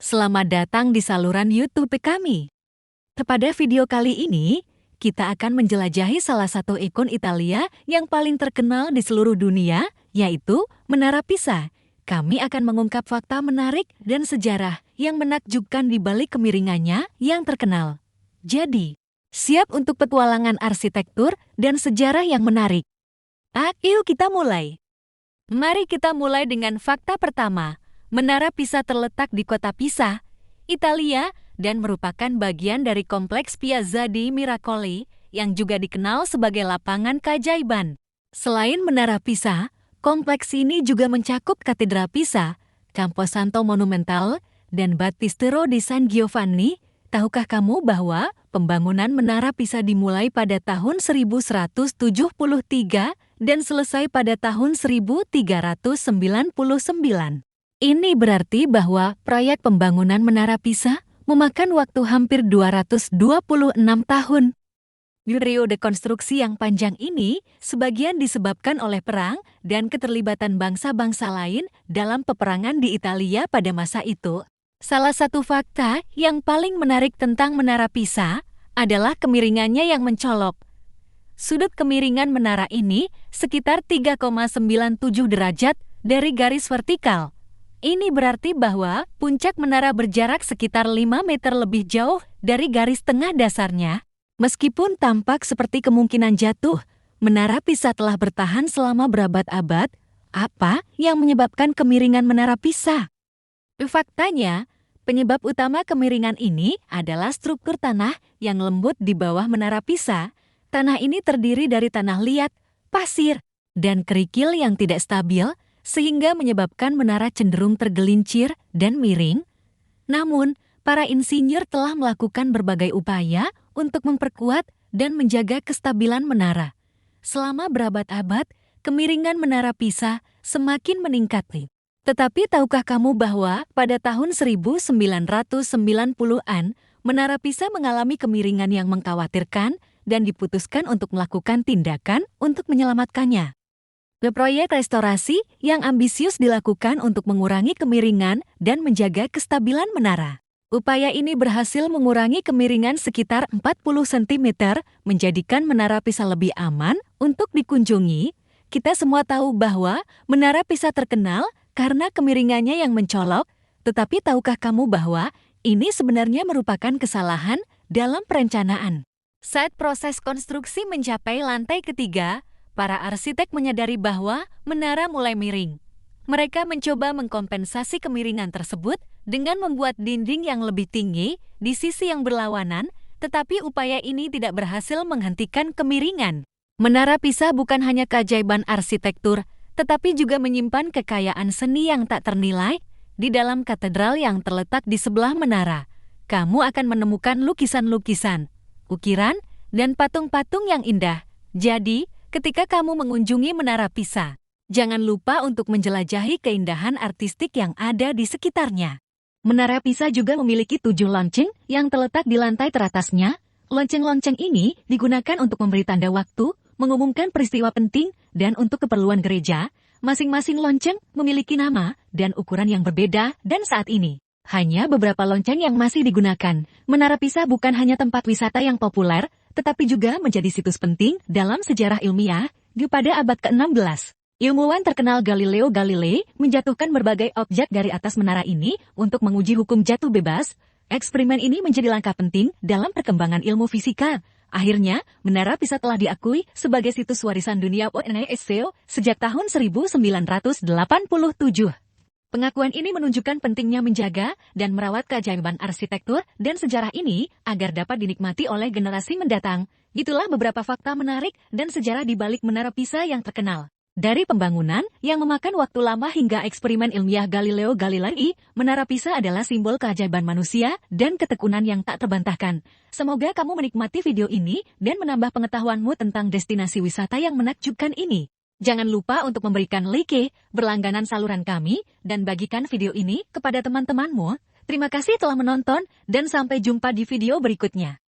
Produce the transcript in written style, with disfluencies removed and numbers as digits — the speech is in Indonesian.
Selamat datang di saluran YouTube kami. Pada video kali ini, kita akan menjelajahi salah satu ikon Italia yang paling terkenal di seluruh dunia, yaitu Menara Pisa. Kami akan mengungkap fakta menarik dan sejarah yang menakjubkan di balik kemiringannya yang terkenal. Jadi, siap untuk petualangan arsitektur dan sejarah yang menarik? Yuk kita mulai. Mari kita mulai dengan fakta pertama. Menara Pisa terletak di kota Pisa, Italia, dan merupakan bagian dari kompleks Piazza di Miracoli yang juga dikenal sebagai lapangan keajaiban. Selain Menara Pisa, kompleks ini juga mencakup Katedral Pisa, Campo Santo Monumental, dan Battistero di San Giovanni. Tahukah kamu bahwa pembangunan Menara Pisa dimulai pada tahun 1173 dan selesai pada tahun 1399? Ini berarti bahwa proyek pembangunan Menara Pisa memakan waktu hampir 226 tahun. Periode konstruksi yang panjang ini sebagian disebabkan oleh perang dan keterlibatan bangsa-bangsa lain dalam peperangan di Italia pada masa itu. Salah satu fakta yang paling menarik tentang Menara Pisa adalah kemiringannya yang mencolok. Sudut kemiringan menara ini sekitar 3,97 derajat dari garis vertikal. Ini berarti bahwa puncak menara berjarak sekitar 5 meter lebih jauh dari garis tengah dasarnya. Meskipun tampak seperti kemungkinan jatuh, Menara Pisa telah bertahan selama berabad-abad. Apa yang menyebabkan kemiringan Menara Pisa? Faktanya, penyebab utama kemiringan ini adalah struktur tanah yang lembut di bawah Menara Pisa. Tanah ini terdiri dari tanah liat, pasir, dan kerikil yang tidak stabil, sehingga menyebabkan menara cenderung tergelincir dan miring. Namun, para insinyur telah melakukan berbagai upaya untuk memperkuat dan menjaga kestabilan menara. Selama berabad-abad, kemiringan Menara Pisa semakin meningkat. Tetapi tahukah kamu bahwa pada tahun 1990-an, Menara Pisa mengalami kemiringan yang mengkhawatirkan dan diputuskan untuk melakukan tindakan untuk menyelamatkannya. Proyek restorasi yang ambisius dilakukan untuk mengurangi kemiringan dan menjaga kestabilan menara. Upaya ini berhasil mengurangi kemiringan sekitar 40 cm, menjadikan Menara Pisa lebih aman untuk dikunjungi. Kita semua tahu bahwa Menara Pisa terkenal karena kemiringannya yang mencolok, tetapi tahukah kamu bahwa ini sebenarnya merupakan kesalahan dalam perencanaan? Saat proses konstruksi mencapai lantai ketiga, para arsitek menyadari bahwa menara mulai miring. Mereka mencoba mengkompensasi kemiringan tersebut dengan membuat dinding yang lebih tinggi di sisi yang berlawanan, tetapi upaya ini tidak berhasil menghentikan kemiringan. Menara Pisa bukan hanya keajaiban arsitektur, tetapi juga menyimpan kekayaan seni yang tak ternilai. Di dalam katedral yang terletak di sebelah menara, kamu akan menemukan lukisan-lukisan, ukiran, dan patung-patung yang indah. Jadi, ketika kamu mengunjungi Menara Pisa, jangan lupa untuk menjelajahi keindahan artistik yang ada di sekitarnya. Menara Pisa juga memiliki 7 lonceng yang terletak di lantai teratasnya. Lonceng-lonceng ini digunakan untuk memberi tanda waktu, mengumumkan peristiwa penting, dan untuk keperluan gereja. Masing-masing lonceng memiliki nama dan ukuran yang berbeda, dan saat ini hanya beberapa lonceng yang masih digunakan. Menara Pisa bukan hanya tempat wisata yang populer, tetapi juga menjadi situs penting dalam sejarah ilmiah. Pada abad ke-16, ilmuwan terkenal Galileo Galilei menjatuhkan berbagai objek dari atas menara ini untuk menguji hukum jatuh bebas. Eksperimen ini menjadi langkah penting dalam perkembangan ilmu fisika. Akhirnya, Menara Pisa telah diakui sebagai situs warisan dunia UNESCO sejak tahun 1987. Pengakuan ini menunjukkan pentingnya menjaga dan merawat keajaiban arsitektur dan sejarah ini agar dapat dinikmati oleh generasi mendatang. Itulah beberapa fakta menarik dan sejarah di balik Menara Pisa yang terkenal. Dari pembangunan yang memakan waktu lama hingga eksperimen ilmiah Galileo Galilei, Menara Pisa adalah simbol keajaiban manusia dan ketekunan yang tak terbantahkan. Semoga kamu menikmati video ini dan menambah pengetahuanmu tentang destinasi wisata yang menakjubkan ini. Jangan lupa untuk memberikan like, berlangganan saluran kami, dan bagikan video ini kepada teman-temanmu. Terima kasih telah menonton, dan sampai jumpa di video berikutnya.